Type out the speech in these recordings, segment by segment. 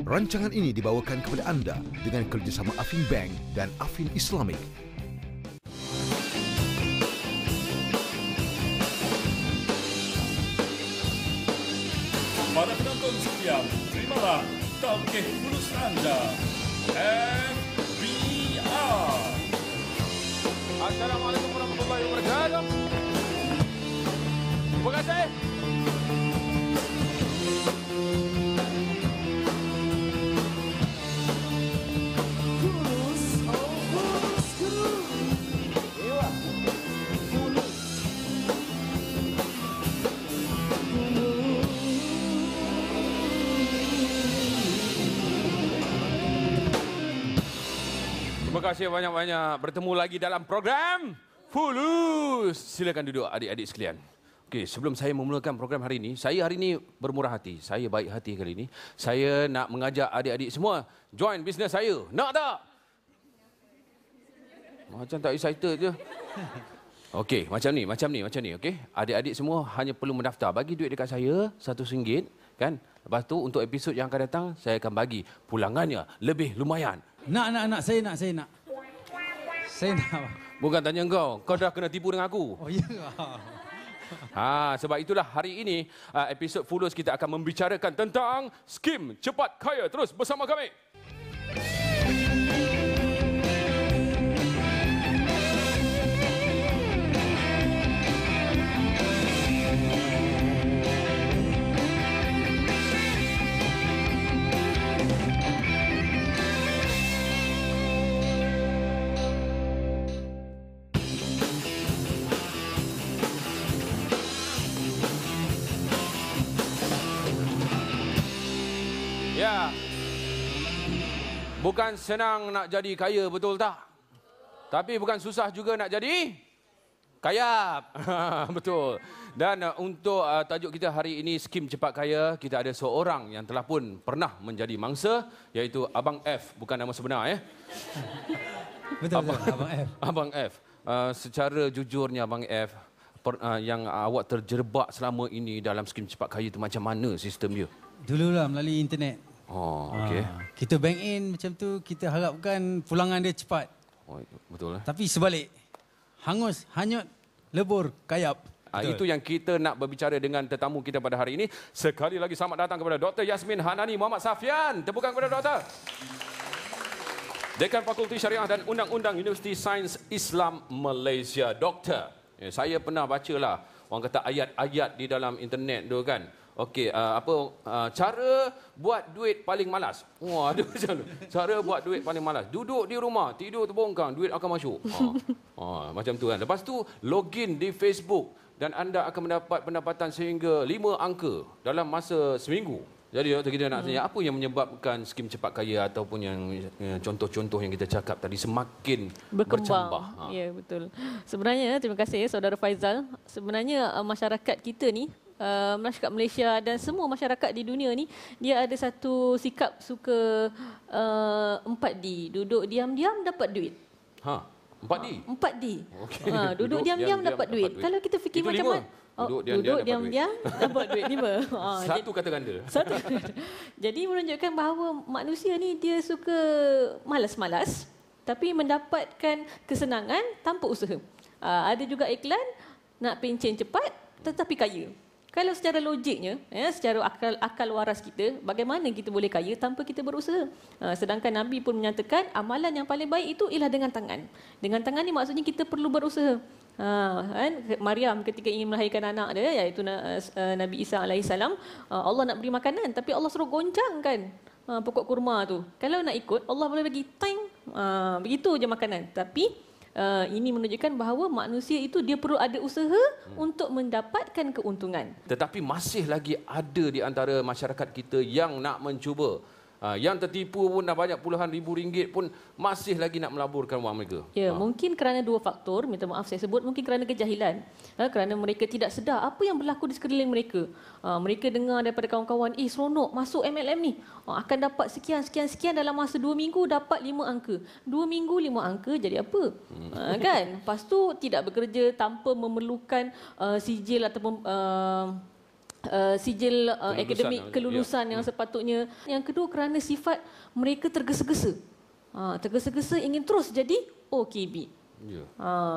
Rancangan ini dibawakan kepada anda dengan kerjasama Affin Bank dan Affin Islamic. Para penonton sekalian, terimalah tauqih fulus anda, FBR. Assalamualaikum warahmatullahi wabarakatuh. Terima kasih. Terima kasih banyak-banyak. Bertemu lagi dalam program Fulus. Silakan duduk adik-adik sekalian. Okey, sebelum saya memulakan program hari ini, saya hari ini bermurah hati. Saya baik hati kali ini. Saya nak mengajak adik-adik semua join bisnes saya. Nak tak? Macam tak excited je. Okey, macam ni. Okey. Adik-adik semua hanya perlu mendaftar. Bagi duit dekat saya RM100, kan? Lepas tu untuk episod yang akan datang, saya akan bagi pulangannya lebih lumayan. Saya nak. Bukan tanya kau dah kena tipu dengan aku. Oh ya. Sebab itulah hari ini episod Fulus kita akan membicarakan tentang skim cepat kaya. Terus bersama kami. Ya, bukan senang nak jadi kaya, betul tak? Tapi bukan susah juga nak jadi kaya. Betul. Dan untuk tajuk kita hari ini, skim cepat kaya, kita ada seorang yang telah pun pernah menjadi mangsa, iaitu Abang F. Bukan nama sebenar, ya? Betul, Abang F. Abang F. Secara jujurnya, Abang F, yang awak terjerabak selama ini dalam skim cepat kaya itu macam mana sistem dia? Dululah melalui internet. Oh, okey. Kita bank in macam tu, kita harapkan pulangan dia cepat. Oh, betul. Tapi sebalik. Hangus, hanyut, lebur, kayap. Itu yang kita nak berbicara dengan tetamu kita pada hari ini. Sekali lagi selamat datang kepada Dr. Yasmin Hanani Muhammad Safian. Tepukan kepada doktor. Dekan Fakulti Syariah dan Undang-Undang Universiti Sains Islam Malaysia. Doktor, saya pernah bacalah orang kata ayat-ayat di dalam internet tu kan. Okey, cara buat duit paling malas. Wah, ada macam tu. Cara buat duit paling malas. Duduk di rumah, tidur terbongkang, duit akan masuk. Macam tu kan. Lepas tu login di Facebook dan anda akan mendapat pendapatan sehingga 5 angka dalam masa seminggu. Jadi doktor, kita nak tanya apa yang menyebabkan skim cepat kaya ataupun yang contoh-contoh yang kita cakap tadi semakin bercambah. Ya, betul. Sebenarnya terima kasih saudara Faizal. Sebenarnya masyarakat kita ni, masyarakat Malaysia dan semua masyarakat di dunia ni, dia ada satu sikap suka 4D. Duduk diam-diam dapat duit. 4D? 4D. Okay. Duduk diam-diam dapat duit. Kalau kita fikir itu macam mana? Duduk diam-diam dapat duit 5. Satu kata ganda. Jadi menunjukkan bahawa manusia ni dia suka malas-malas tapi mendapatkan kesenangan tanpa usaha. Ada juga iklan nak pencen cepat tetapi kaya. Kalau secara logiknya, secara akal waras kita, bagaimana kita boleh kaya tanpa kita berusaha? Sedangkan Nabi pun menyatakan amalan yang paling baik itu ialah dengan tangan. Dengan tangan ni maksudnya kita perlu berusaha. Kan? Maryam ketika ingin melahirkan anak dia, iaitu Nabi Isa alaihissalam, Allah nak beri makanan tapi Allah suruh goncangkan pokok kurma tu. Kalau nak ikut, Allah boleh bagi time, begitu je makanan. Tapi ini menunjukkan bahawa manusia itu dia perlu ada usaha untuk mendapatkan keuntungan. Tetapi masih lagi ada di antara masyarakat kita yang nak mencuba. Yang tertipu pun dah banyak puluhan ribu ringgit pun masih lagi nak melaburkan wang mereka. Ya, mungkin kerana 2 faktor, minta maaf saya sebut, mungkin kerana kejahilan. Kerana mereka tidak sedar apa yang berlaku di sekeliling mereka. Mereka dengar daripada kawan-kawan, seronok masuk MLM ni. Akan dapat sekian dalam masa 2 minggu dapat 5 angka. 2 minggu 5 angka jadi apa? Kan? Lepas tu tidak bekerja tanpa memerlukan sijil ataupun sijil Kelulusan, akademik kelulusan yang sepatutnya. Yang kedua kerana sifat mereka tergesa-gesa. Tergesa-gesa ingin terus jadi OKB. Ya.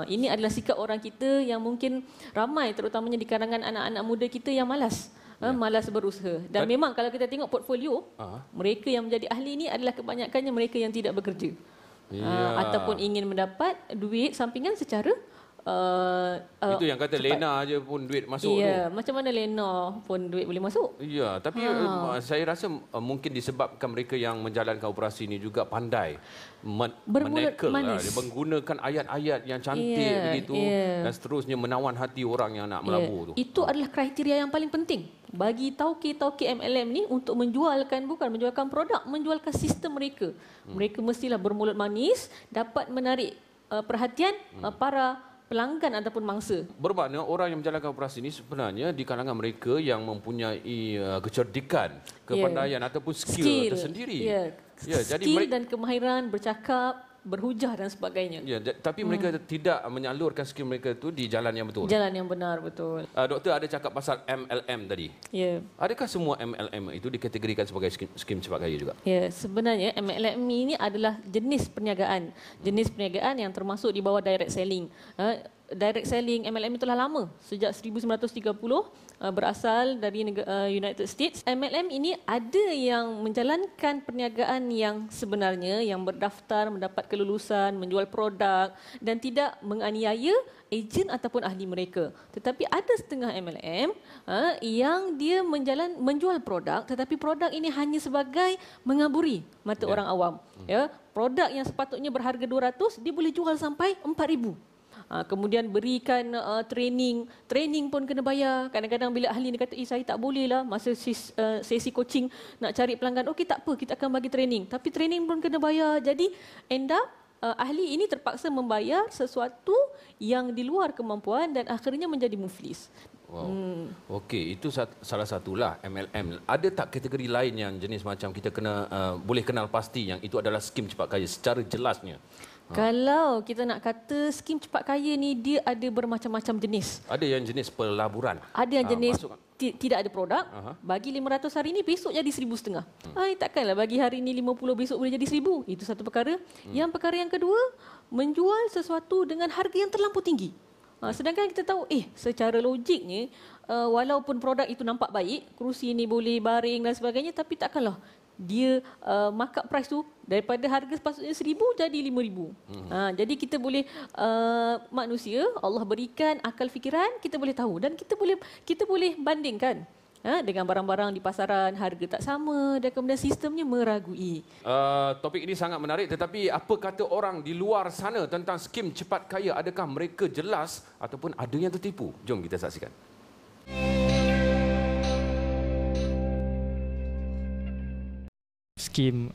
Ini adalah sikap orang kita yang mungkin ramai, terutamanya di kalangan anak-anak muda kita yang malas. Malas berusaha. Dan memang kalau kita tengok portfolio, mereka yang menjadi ahli ini adalah kebanyakannya mereka yang tidak bekerja. Ataupun ingin mendapat duit sampingan secara itu yang kata cepat. Lena aje pun duit masuk tu. Ya, macam mana Lena pun duit boleh masuk. Ya, tapi saya rasa mungkin disebabkan mereka yang menjalankan operasi ini juga pandai menekel, dia menggunakan ayat-ayat yang cantik begitu dan seterusnya menawan hati orang yang nak melabur tu. Itu adalah kriteria yang paling penting bagi tauke-tauke MLM ni untuk menjualkan, bukan menjualkan produk, menjualkan sistem mereka. Mereka mestilah bermulut manis, dapat menarik perhatian para pelanggan ataupun mangsa. Bermakna orang yang menjalankan operasi ini sebenarnya di kalangan mereka yang mempunyai kecerdikan, kepandaian ataupun skill tersendiri. Skill dan kemahiran bercakap, berhujah dan sebagainya. Ya, tapi mereka tidak menyalurkan skill mereka itu di jalan yang betul. Jalan yang benar, betul. Doktor ada cakap pasal MLM tadi. Ya. Adakah semua MLM itu dikategorikan sebagai skim cepat kaya juga? Ya, sebenarnya MLM ini adalah jenis perniagaan. Jenis perniagaan yang termasuk di bawah direct selling. Direct selling MLM itu telah lama, sejak 1930, berasal dari United States. MLM ini ada yang menjalankan perniagaan yang sebenarnya, yang berdaftar, mendapat kelulusan, menjual produk dan tidak menganiaya ejen ataupun ahli mereka. Tetapi ada setengah MLM yang dia menjual produk, tetapi produk ini hanya sebagai mengaburi mata orang awam. Ya, produk yang sepatutnya berharga 200, dia boleh jual sampai 4,000. Kemudian berikan training pun kena bayar. Kadang-kadang bila ahli ni kata, saya tak boleh lah masa sesi coaching nak cari pelanggan. Okey, tak apa, kita akan bagi training. Tapi training pun kena bayar. Jadi end up ahli ini terpaksa membayar sesuatu yang di luar kemampuan dan akhirnya menjadi muflis. Wow. Okey, itu salah satulah MLM. Ada tak kategori lain yang jenis macam kita boleh kenal pasti yang itu adalah skim cepat kaya secara jelasnya? Kalau kita nak kata skim cepat kaya ni, dia ada bermacam-macam jenis. Ada yang jenis pelaburan. Ada yang jenis tidak ada produk. Bagi 500 hari ni, besok jadi 1,500. Takkanlah bagi hari ni 50, besok boleh jadi 1,000. Itu satu perkara. Yang perkara yang kedua, menjual sesuatu dengan harga yang terlampau tinggi. Sedangkan kita tahu, secara logiknya, walaupun produk itu nampak baik, kerusi ni boleh baring dan sebagainya, tapi takkanlah dia markup price tu daripada harga sepatutnya 1,000 jadi 5,000. Jadi kita boleh manusia, Allah berikan akal fikiran, kita boleh tahu dan kita boleh bandingkan dengan barang-barang di pasaran, harga tak sama dan kemudian sistemnya meragui. Topik ini sangat menarik, tetapi apa kata orang di luar sana tentang skim cepat kaya? Adakah mereka jelas ataupun ada yang tertipu? Jom kita saksikan. Skim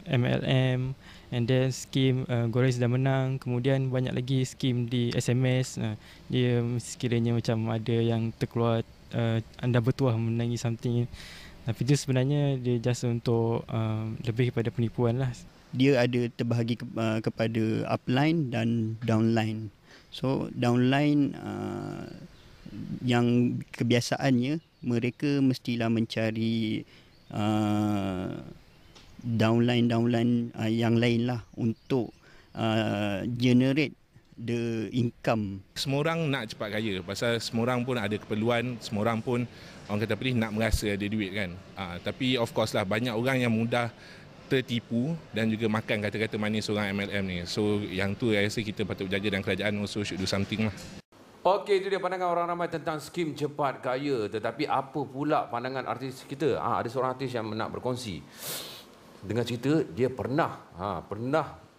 MLM, and then skim Goreng Sedang Menang, kemudian banyak lagi skim di SMS. Dia sekiranya macam ada yang terkeluar anda bertuah menangi something, tapi itu sebenarnya dia just untuk lebih kepada penipuan lah. Dia ada terbahagi kepada upline dan downline. So downline yang kebiasaannya mereka mestilah mencari downline yang lain lah untuk generate the income. Semua orang nak cepat kaya pasal semua orang pun ada keperluan, semua orang pun orang kata nak merasa ada duit kan. Tapi of course lah banyak orang yang mudah tertipu dan juga makan kata-kata manis orang MLM ni. So yang tu saya rasa kita patut jaga dan kerajaan also should do something lah. Okey, itu dia pandangan orang ramai tentang skim cepat kaya. Tetapi apa pula pandangan artis kita? Ada seorang artis yang nak berkongsi dengan cerita dia pernah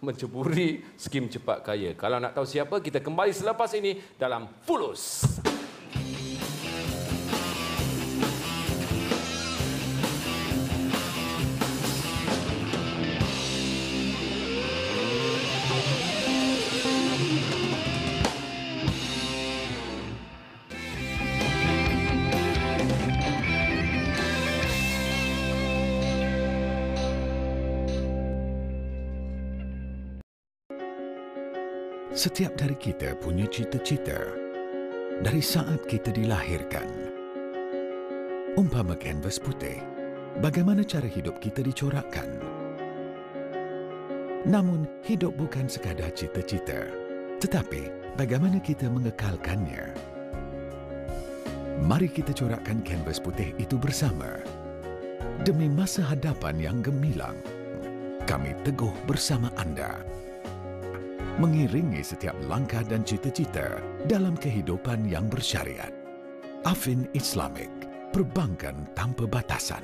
menceburi skim cepat kaya. Kalau nak tahu siapa, kita kembali selepas ini dalam Fulus. Setiap dari kita punya cita-cita dari saat kita dilahirkan. Umpama kanvas putih, bagaimana cara hidup kita dicorakkan? Namun, hidup bukan sekadar cita-cita, tetapi bagaimana kita mengekalkannya. Mari kita corakkan kanvas putih itu bersama. Demi masa hadapan yang gemilang, kami teguh bersama anda. Mengiringi setiap langkah dan cita-cita dalam kehidupan yang bersyariat. Affin Islamic, perbankan tanpa batasan.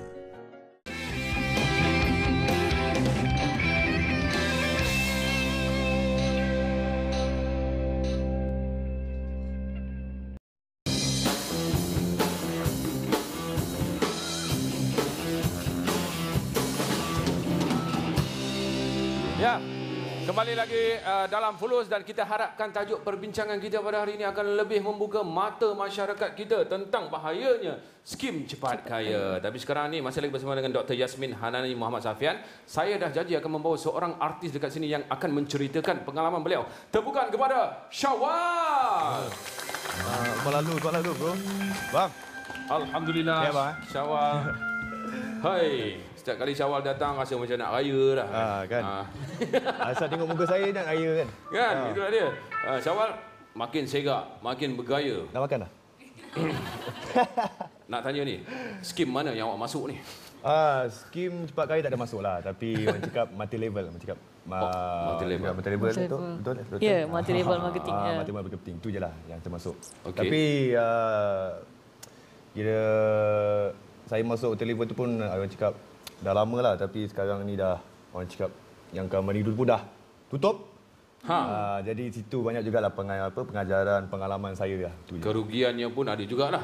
Ya, kembali lagi dalam Fulus dan kita harapkan tajuk perbincangan kita pada hari ini akan lebih membuka mata masyarakat kita tentang bahayanya skim cepat kaya. Tapi sekarang ni masih lagi bersama dengan Dr. Yasmin Hanani Muhammad Safian. Saya dah janji akan membawa seorang artis dekat sini yang akan menceritakan pengalaman beliau. Tepukan kepada Syawal. Soal lalu bro. Bang. Alhamdulillah. Ya, bang. Syawal. Hai, setiap kali Syawal datang rasa macam nak raya dah. Kan. Asal tengok muka saya nak raya kan. Kan, itulah dia. Syawal makin serak, makin bergaya. Dah makan dah? Nak tanya ni, skim mana yang awak masuk ni? Skim cepat kaya tak ada masuk lah. Tapi orang cakap multi level. Orang cakap multi level. Multi level betul? Ya, multi level marketing. Multi level marketing. Itu je lah yang termasuk. Okay. Tapi kira saya masuk multi level tu pun orang cakap dah lama lah. Tapi sekarang ni dah orang cakap yang company dulu pun dah tutup. Jadi situ banyak jugalah pengajaran, pengalaman saya lah. Kerugiannya pun ada jugalah.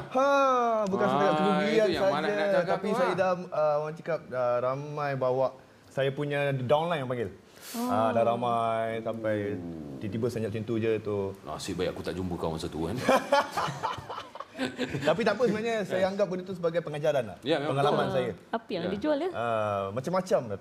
Bukan sekadar kerugian saja, tapi saya dah orang cakap dah ramai bawa saya punya downline yang panggil. Dah ramai sampai tiba-tiba senyap macam tu je tu. Nasib baik aku tak jumpa kawan satu kan. Tapi tak apa sebenarnya, saya anggap benda tu sebagai pengajaran lah. Ya, pengalaman saya. Apa yang dijual ya? Macam-macam lah.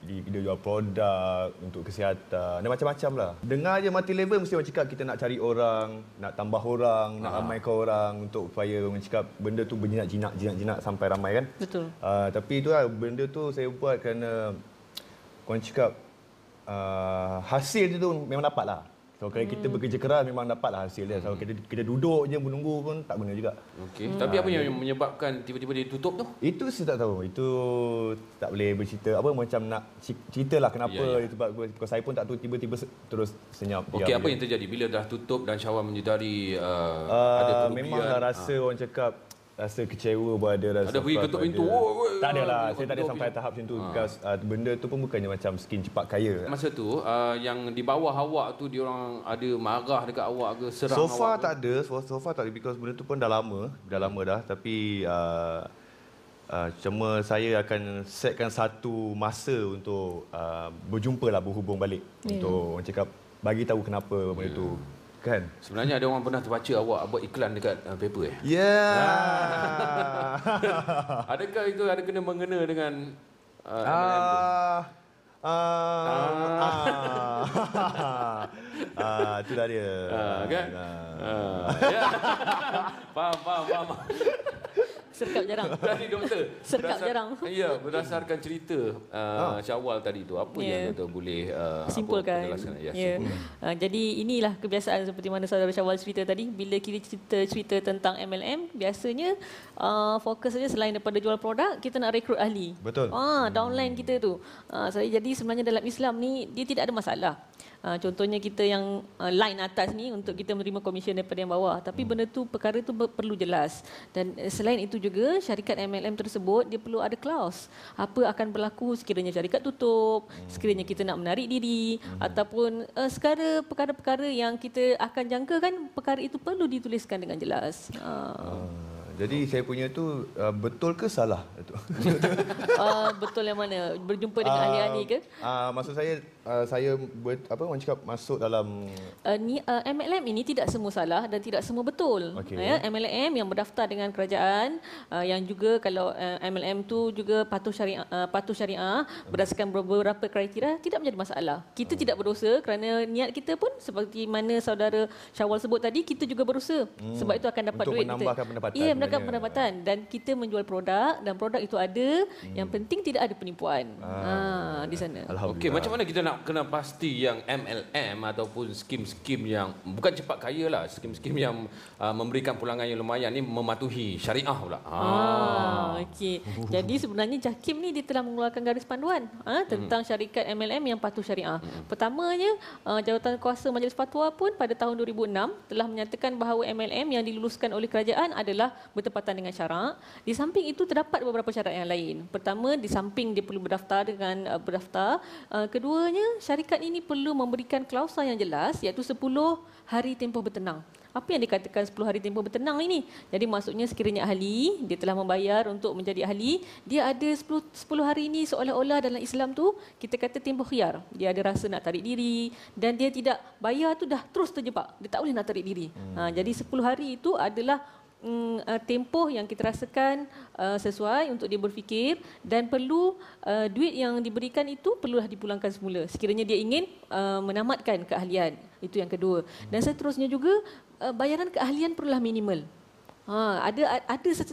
Dia jual produk untuk kesihatan dan macam-macam lah. Dengar je multi level mesti orang cakap kita nak cari orang, nak tambah orang, nak ramaikan orang untuk supaya orang cakap benda tu berjinak-jinak sampai ramai kan. Betul. Tapi itulah benda tu saya buat kerana orang cakap hasil tu memang dapat lah. So kalau kita bekerja keras memang dapatlah hasil dia. So kita duduk je menunggu pun tak guna juga. Okey. Tapi apa yang menyebabkan tiba-tiba dia tutup tu? Itu saya tak tahu. Itu tak boleh bercerita apa macam nak ceritalah kenapa sebab saya pun tak tahu tiba-tiba terus senyap. Okey, apa yang terjadi bila dah tutup dan Syawal menyedari ada kerugian? Memang rasa orang cakap rasa kecewa rasa ada pergi ketuk pintu. Tak adalah, saya tak ada sampai tahap macam tu. Because benda tu pun bukannya macam skim cepat kaya. Masa tu yang di bawah awak tu diorang ada marah dekat awak ke, serang so awak far ke? Tak ada, so far tak ada because benda tu pun dah lama dah, tapi cuma saya akan setkan satu masa untuk berjumpa lah, berhubung balik untuk orang cakap bagi tahu kenapa benda tu. Kan? Sebenarnya ada orang pernah terbaca awak buat iklan dekat paper Adakah itu ada kena mengena dengan MLM tu? Itulah dia. Kan? Faham. Serkap jarang. Tadi doktor. Serkap jarang. Ya, berdasarkan cerita Syawal tadi tu, apa yang doktor boleh simpulkan. Jadi inilah kebiasaan seperti mana saudara Syawal cerita tadi. Bila kita cerita tentang MLM, biasanya fokus saja selain daripada jual produk, kita nak rekrut ahli. Betul. Downline kita tu. Jadi sebenarnya dalam Islam ni dia tidak ada masalah. Contohnya kita yang line atas ni untuk kita menerima komisen daripada yang bawah. Tapi benda tu, perkara tu perlu jelas. Dan selain itu juga, syarikat MLM tersebut dia perlu ada clause. Apa akan berlaku sekiranya syarikat tutup, sekiranya kita nak menarik diri, ataupun segala perkara-perkara yang kita akan jangkakan, perkara itu perlu dituliskan dengan jelas. Jadi saya punya tu betul ke salah? Betul yang mana? Berjumpa dengan ahli-ahli ke? Maksud saya saya orang cakap masuk dalam MLM ini tidak semua salah dan tidak semua betul. Okey. MLM yang berdaftar dengan kerajaan, yang juga kalau MLM tu juga patuh syariah berdasarkan beberapa kriteria, tidak menjadi masalah. Kita tidak berdosa kerana niat kita pun seperti mana saudara Syawal sebut tadi, kita juga berusaha. Sebab itu akan dapat untuk duit menambahkan kita. pendapatan. Ya, menambahkan pendapatan dan kita menjual produk dan produk itu ada. Yang penting tidak ada penipuan. Di sana. Okey, macam mana kita nak kena pasti yang MLM ataupun skim-skim yang bukan cepat kaya lah, skim-skim yang memberikan pulangan yang lumayan ni mematuhi syariah pula. Okey. Jadi sebenarnya JAKIM ni dia telah mengeluarkan garis panduan tentang syarikat MLM yang patuh syariah. Pertamanya, Jawatan Kuasa Majlis Fatwa pun pada tahun 2006 telah menyatakan bahawa MLM yang diluluskan oleh kerajaan adalah bertepatan dengan syarak. Di samping itu terdapat beberapa syarat yang lain. Pertama, di samping dia perlu berdaftar dengan keduanya, syarikat ini perlu memberikan klausa yang jelas iaitu 10 hari tempoh bertenang. Apa yang dikatakan 10 hari tempoh bertenang ini? Jadi maksudnya sekiranya ahli, dia telah membayar untuk menjadi ahli, dia ada 10 hari ini seolah-olah dalam Islam tu kita kata tempoh khiyar. Dia ada rasa nak tarik diri dan dia tidak bayar tu dah terus terjebak. Dia tak boleh nak tarik diri. Jadi 10 hari itu adalah tempoh yang kita rasakan sesuai untuk dia berfikir dan perlu duit yang diberikan itu perlulah dipulangkan semula sekiranya dia ingin menamatkan keahlian. Itu yang kedua. Dan seterusnya juga bayaran keahlian perlulah minimal. Ada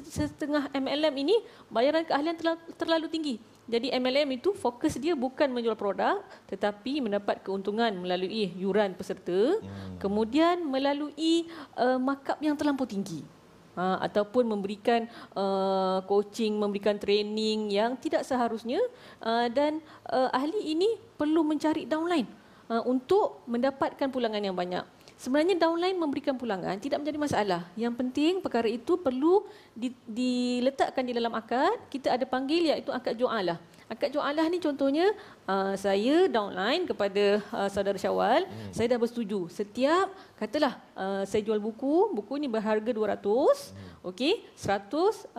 setengah MLM ini bayaran keahlian terlalu tinggi. Jadi MLM itu fokus dia bukan menjual produk tetapi mendapat keuntungan melalui yuran peserta, kemudian melalui markup yang terlampau tinggi. Ataupun memberikan coaching, memberikan training yang tidak seharusnya dan ahli ini perlu mencari downline untuk mendapatkan pulangan yang banyak. Sebenarnya downline memberikan pulangan tidak menjadi masalah. Yang penting perkara itu perlu diletakkan di dalam akad. Kita ada panggil iaitu akad ju'alah. Akad ju'alah ni contohnya saya downline kepada saudara Syawal, saya dah bersetuju. Setiap katalah saya jual buku ni berharga 200, okey, 150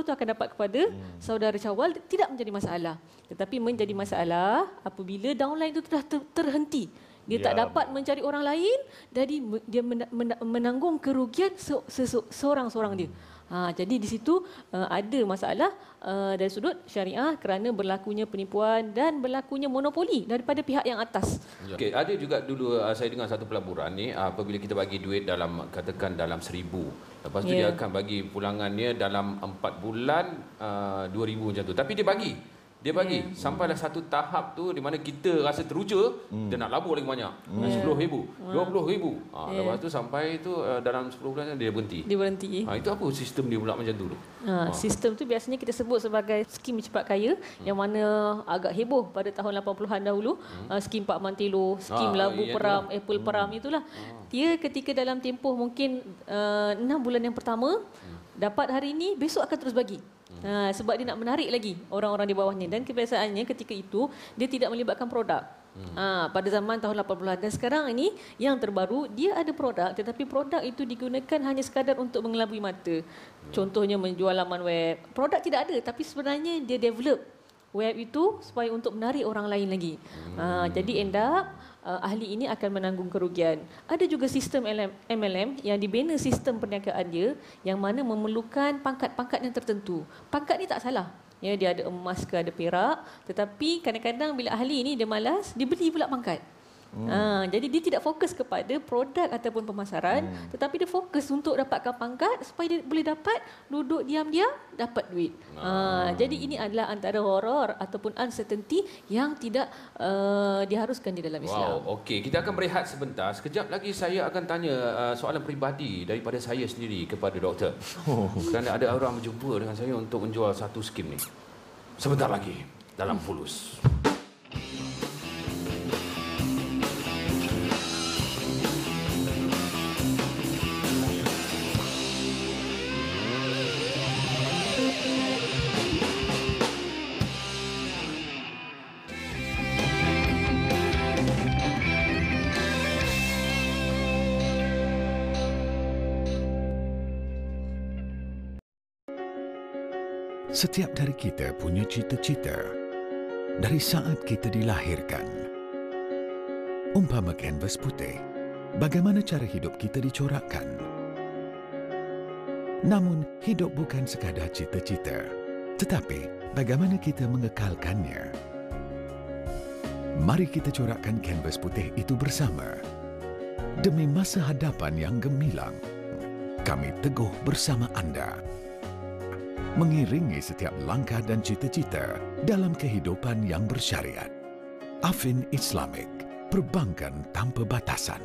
tu akan dapat kepada saudara Syawal, tidak menjadi masalah. Tetapi menjadi masalah apabila downline itu telah terhenti. Dia tak dapat mencari orang lain, jadi dia menanggung kerugian seorang-seorang dia. Jadi di situ ada masalah dari sudut syariah kerana berlakunya penipuan dan berlakunya monopoli daripada pihak yang atas. Okey, ada juga dulu saya dengar satu pelaburan ni apabila kita bagi duit dalam katakan dalam 1,000. Lepas tu dia akan bagi pulangannya dalam 4 bulan 2,000 macam tu. Tapi dia bagi sampailah satu tahap tu di mana kita rasa teruja, dia nak labur lagi banyak. 10,000, 20,000. Lepas tu sampai tu dalam 10 bulan dia berhenti. Itu apa sistem dia pula macam tu? Sistem tu biasanya kita sebut sebagai skim cepat kaya yang mana agak heboh pada tahun 80-an dahulu. Skim Pak Mantilo, skim Labu Peram, Apple Peram itulah. Dia ketika dalam tempoh mungkin 6 bulan yang pertama dapat hari ini, besok akan terus bagi. Sebab dia nak menarik lagi orang-orang di bawahnya dan kebiasaannya ketika itu dia tidak melibatkan produk. Pada zaman tahun 80-an dan sekarang ini yang terbaru dia ada produk tetapi produk itu digunakan hanya sekadar untuk mengelabui mata. Contohnya menjual laman web. Produk tidak ada tapi sebenarnya dia develop web itu supaya untuk menarik orang lain lagi. Jadi end up ahli ini akan menanggung kerugian. Ada juga sistem MLM yang dibina sistem perniagaan dia yang mana memerlukan pangkat-pangkat yang tertentu. Pangkat ni tak salah. Ya, dia ada emas ke ada perak, tetapi kadang-kadang bila ahli ini dia malas, dia beli pula pangkat. Jadi dia tidak fokus kepada produk ataupun pemasaran, tetapi dia fokus untuk dapatkan pangkat supaya dia boleh dapat duduk diam-diam dapat duit. Jadi ini adalah antara horror ataupun uncertainty yang tidak diharuskan di dalam Islam. Okey, kita akan berehat sebentar. Sekejap lagi saya akan tanya soalan peribadi daripada saya sendiri kepada doktor. Kerana ada orang berjumpa dengan saya untuk menjual satu skim ni. Sebentar lagi dalam Fulus. Setiap dari kita punya cita-cita. Dari saat kita dilahirkan Umpama kanvas putih, bagaimana cara hidup kita dicorakkan? Namun, hidup bukan sekadar cita-cita, tetapi bagaimana kita mengekalkannya. Mari kita corakkan kanvas putih itu bersama. Demi masa hadapan yang gemilang, kami teguh bersama anda. Mengiringi setiap langkah dan cita-cita dalam kehidupan yang bersyariat. Affin Islamic, perbankan tanpa batasan.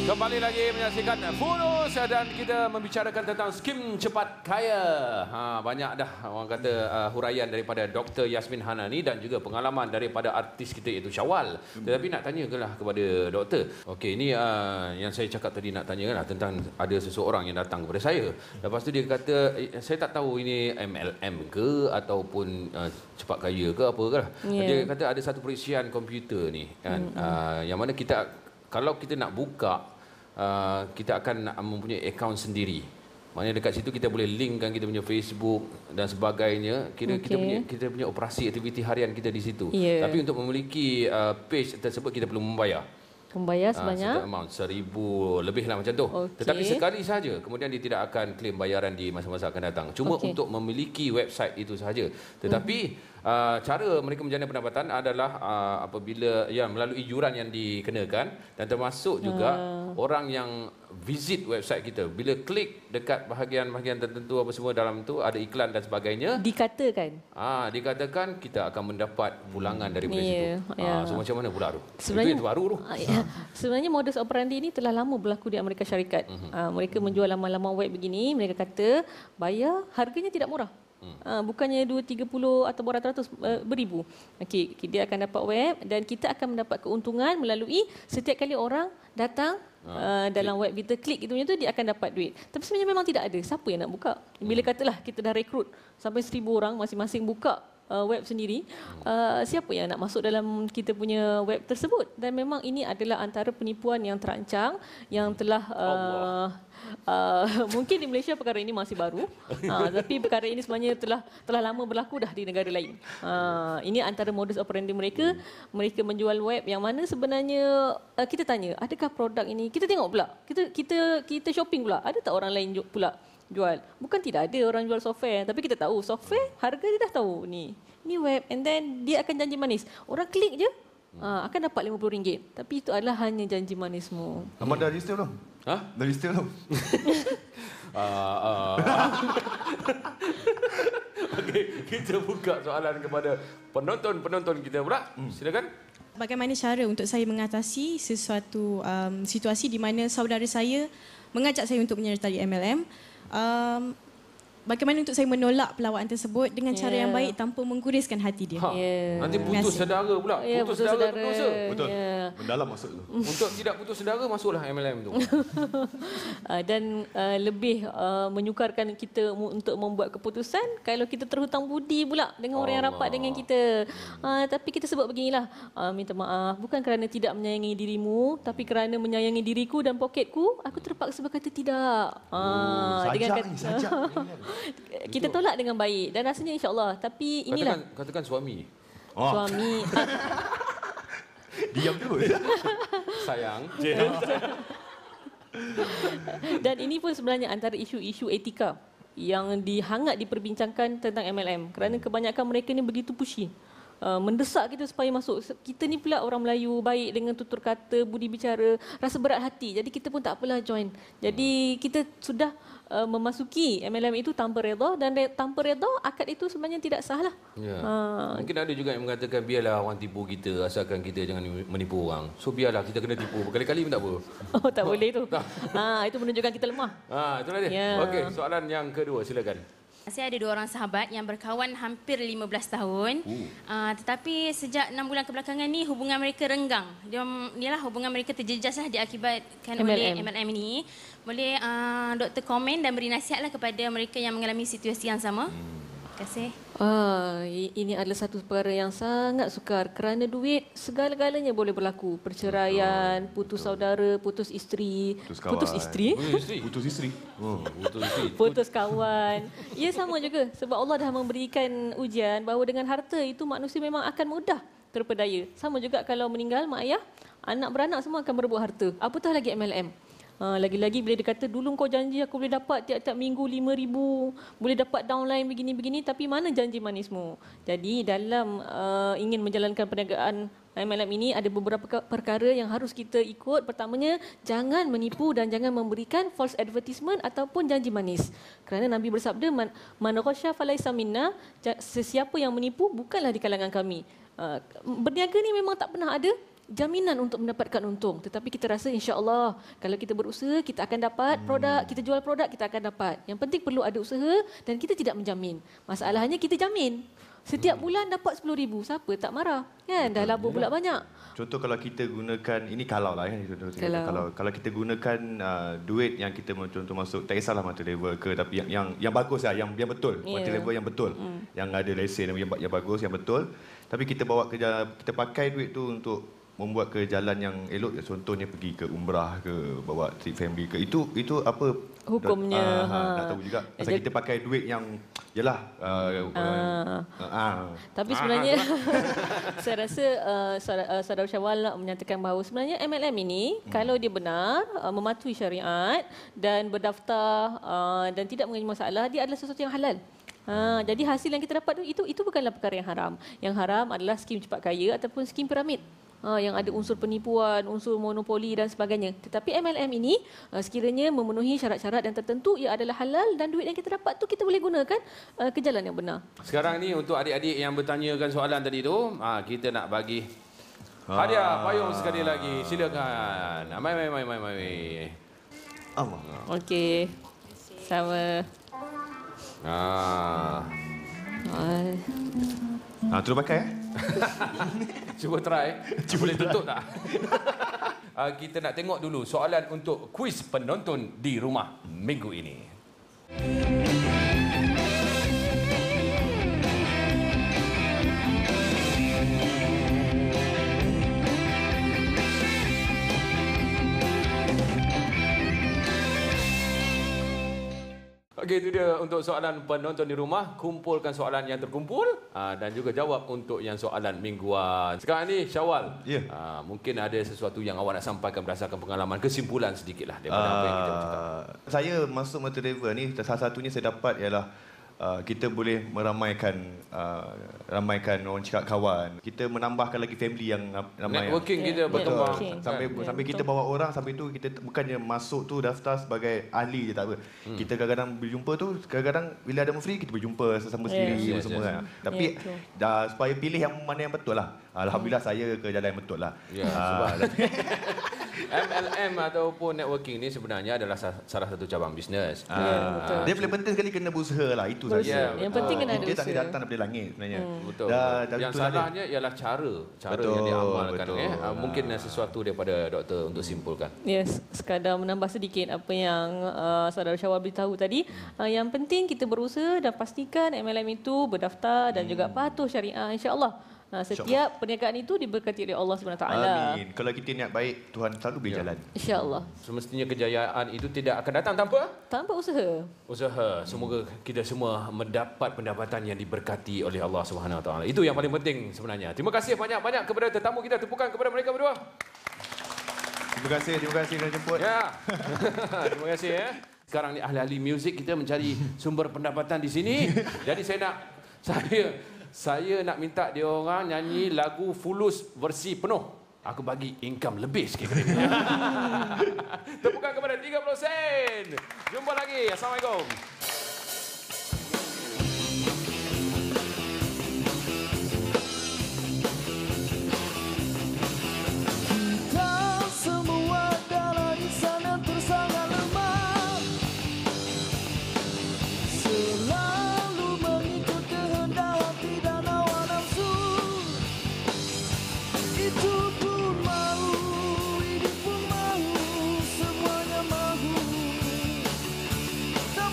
Kembali lagi menyaksikan Funus dan kita membicarakan tentang skim cepat kaya. Banyak dah orang kata huraian daripada Dr. Yasmin Hanani dan juga pengalaman daripada artis kita iaitu Syawal. Tetapi nak tanya kepada doktor. Okey, ini yang saya cakap tadi nak tanya lah tentang ada seseorang yang datang kepada saya. Lepas tu dia kata saya tak tahu ini MLM ke ataupun cepat kaya ke apa ke lah. Dia kata ada satu periksian komputer ni kan. Yang mana kita kalau kita nak buka kita akan mempunyai akaun sendiri. Maknanya dekat situ kita boleh linkkan kita punya Facebook dan sebagainya. Kita punya operasi aktiviti harian kita di situ. Tapi untuk memiliki page tersebut kita perlu membayar. Sebanyak amount 1,000 lebih lah macam tu. Tetapi sekali saja, kemudian dia tidak akan claim bayaran di masa-masa akan datang. Cuma untuk memiliki website itu sahaja. Tetapi cara mereka menjana pendapatan adalah apabila melalui yuran yang dikenakan dan termasuk juga orang yang visit website kita. Bila klik dekat bahagian-bahagian tertentu apa semua dalam tu ada iklan dan sebagainya. Dikatakan kita akan mendapat pulangan daripada situ. So macam mana pula tu? Sebenarnya itu baru tu. Sebenarnya modus operandi ini telah lama berlaku di Amerika Syarikat. Mereka menjual laman-laman web begini, mereka kata bayar harganya tidak murah. Bukannya 230 atau beratus beribu. Okey, dia akan dapat web dan kita akan mendapat keuntungan melalui setiap kali orang datang dalam web kita klik itu dia akan dapat duit. Tapi sebenarnya memang tidak ada siapa yang nak buka. Bila katalah kita dah rekrut sampai 1,000 orang masing-masing buka web sendiri, siapa yang nak masuk dalam kita punya web tersebut? Dan memang ini adalah antara penipuan yang terancang yang telah mungkin di Malaysia perkara ini masih baru, tapi perkara ini sebenarnya telah lama berlaku dah di negara lain. Ini antara modus operandi mereka. Mereka menjual web yang mana sebenarnya kita tanya, adakah produk ini? Kita tengok pula, kita shopping pula, ada tak orang lain pula jual? Bukan tidak ada orang jual software, tapi kita tahu software harga dia dah tahu ni web, and then dia akan janji manis. Orang klik je akan dapat RM50. Tapi itu adalah hanya janji manismu. Ahmad dah register belum? Dah register belum? Okey, kita buka soalan kepada penonton kita pula. Silakan. Bagaimana cara untuk saya mengatasi sesuatu situasi di mana saudara saya mengajak saya untuk menyertai MLM? Bagaimana untuk saya menolak pelawaan tersebut dengan cara yang baik tanpa mengguriskan hati dia. Nanti putus saudara pula. Putus saudara berdosa. Betul. Mendalam masuk tu. Untuk tidak putus saudara, masuklah MLM tu. Dan lebih menyukarkan kita untuk membuat keputusan kalau kita terhutang budi pula dengan orang yang rapat dengan kita. Tapi kita sebut beginilah, minta maaf bukan kerana tidak menyayangi dirimu, tapi kerana menyayangi diriku dan poketku, aku terpaksa berkata tidak. Kita tolak dengan baik dan rasanya insya-Allah. Tapi inilah katakan suami. Suami. Diam terus. Sayang. Dan ini pun sebenarnya antara isu-isu etika yang hangat diperbincangkan tentang MLM kerana kebanyakan mereka ni begitu pushy. Mendesak kita supaya masuk. Kita ni pula orang Melayu baik dengan tutur kata, budi bicara, rasa berat hati. Jadi kita pun tak apalah join. Jadi kita sudah memasuki MLM itu tanpa redha, dan tanpa redha akad itu sebenarnya tidak sah lah. Mungkin ada juga yang mengatakan biarlah orang tipu kita asalkan kita jangan menipu orang. So biarlah kita kena tipu berkali-kali pun tak apa. Oh tak boleh tu. Itu menunjukkan kita lemah. Itulah dia. Okey, soalan yang kedua silakan. Saya ada 2 orang sahabat yang berkawan hampir 15 tahun. Tetapi sejak 6 bulan kebelakangan ni hubungan mereka renggang. Hubungan mereka terjejaslah diakibatkan oleh MLM ini. Boleh doktor komen dan beri nasihatlah kepada mereka yang mengalami situasi yang sama? Terima kasih. Ini adalah satu perkara yang sangat sukar kerana duit segala-galanya boleh berlaku. Perceraian, putus saudara, putus isteri, putus kawan. Ia sama juga sebab Allah dah memberikan ujian bahawa dengan harta itu manusia memang akan mudah terpedaya. Sama juga kalau meninggal mak ayah, anak beranak semua akan berebut harta. Apatah lagi MLM. Lagi-lagi bila dia kata dulu kau janji aku boleh dapat tiap-tiap minggu 5,000, boleh dapat downline begini-begini, tapi mana janji manismu? Jadi dalam ingin menjalankan perniagaan MLM ini ada beberapa perkara yang harus kita ikut. Pertamanya, jangan menipu dan jangan memberikan false advertisement ataupun janji manis. Kerana Nabi bersabda, man ghasya falaysa minna, sesiapa yang menipu bukanlah di kalangan kami. Berniaga ni memang tak pernah ada jaminan untuk mendapatkan untung, tetapi kita rasa insya-Allah kalau kita berusaha kita akan dapat produk, kita jual produk kita akan dapat. Yang penting perlu ada usaha dan kita tidak menjamin. Masalahnya kita jamin. Setiap bulan dapat 10,000, siapa tak marah? Kan dah labur pula banyak. Contoh kalau kita gunakan ini kalau kan kalau kita gunakan duit yang kita contoh masuk tak kisahlah multi level ke, tapi yang bagus lah, yang betul, multi level yang betul. Yang ada lesen yang bagus, yang betul. Tapi kita bawa kita pakai duit tu untuk membuat ke jalan yang elok, contohnya pergi ke umrah ke, bawa trip family ke, itu apa hukumnya? Nak tahu juga. Pasal kita pakai duit yang yalah tapi sebenarnya saya rasa Saudara Syawal menyatakan bahawa sebenarnya MLM ini kalau dia benar mematuhi syariat dan berdaftar dan tidak mengalami masalah, dia adalah sesuatu yang halal. Jadi hasil yang kita dapat itu bukanlah perkara yang haram. Yang haram adalah skim cepat kaya ataupun skim piramid. Yang ada unsur penipuan, unsur monopoli dan sebagainya. Tetapi MLM ini sekiranya memenuhi syarat-syarat yang tertentu, ia adalah halal dan duit yang kita dapat tu kita boleh gunakan ke jalan yang benar. Sekarang ni untuk adik-adik yang bertanyakan soalan tadi tu, kita nak bagi hadiah payung sekali lagi. Silakan. Mai. Okey. Sama. Terus pakai Cuba try. Boleh tutup tak? Kita nak tengok dulu soalan untuk kuis penonton di rumah minggu ini. Okey, itu dia untuk soalan penonton di rumah. Kumpulkan soalan yang terkumpul dan juga jawab untuk yang soalan mingguan. Sekarang ni Syawal, mungkin ada sesuatu yang awak nak sampaikan berdasarkan pengalaman, kesimpulan sedikitlah daripada apa yang kita cakap. Saya masuk multi level ni, salah satunya saya dapat ialah kita boleh meramaikan orang cakap kawan. Kita menambahkan lagi family yang ramai. Networking kita berkembang. Sampai kita bawa orang, sampai tu kita bukannya masuk tu daftar sebagai ahli je, tak apa. Kita kadang-kadang berjumpa tu, kadang-kadang bila ada free kita berjumpa sesama sendiri semua. Tapi supaya pilih yang mana yang betul lah. Alhamdulillah saya ke jalan yang betul lah. MLM ataupun networking ni sebenarnya adalah salah satu cabang bisnes. Dia paling penting sekali kena berusaha lah, itu saja. Yang penting kena ada usaha. Dia tak datang daripada langit sebenarnya. Betul. Yang salahnya ialah cara yang diamalkan. Mungkin sesuatu daripada doktor untuk simpulkan. Yes, sekadar menambah sedikit apa yang Saudara Syawal beritahu tadi. Yang penting kita berusaha dan pastikan MLM itu berdaftar dan juga patuh syariah, insya-Allah. Setiap perniagaan itu diberkati oleh Allah SWT. Amin. Kalau kita niat baik, Tuhan selalu beri jalan. InsyaAllah. Semestinya kejayaan itu tidak akan datang tanpa usaha. Semoga kita semua mendapat pendapatan yang diberkati oleh Allah SWT. Itu yang paling penting sebenarnya. Terima kasih banyak-banyak kepada tetamu kita. Tepukan kepada mereka berdua. Terima kasih kerana jemput. Terima kasih Sekarang ni ahli-ahli muzik kita mencari sumber pendapatan di sini. Jadi saya nak minta dia orang nyanyi lagu Fulus versi penuh. Aku bagi income lebih sikit kali ni. Tepukan kepada 30 sen. Jumpa lagi. Assalamualaikum.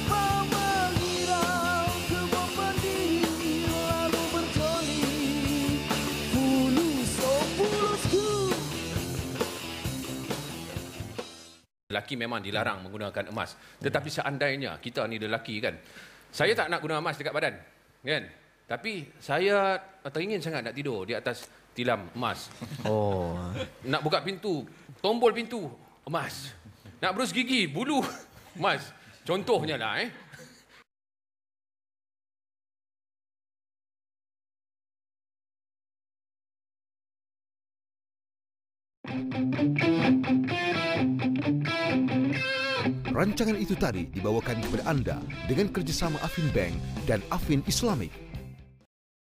Bye. Lelaki memang dilarang menggunakan emas. Tetapi seandainya kita ni lelaki kan, saya tak nak guna emas dekat badan, kan? Tapi saya teringin sangat nak tidur di atas tilam emas. Oh. Nak buka pintu, tombol pintu emas. Nak berus gigi, bulu emas. Contohnya lah Rancangan itu tadi dibawakan kepada anda dengan kerjasama Affin Bank dan Affin Islamic.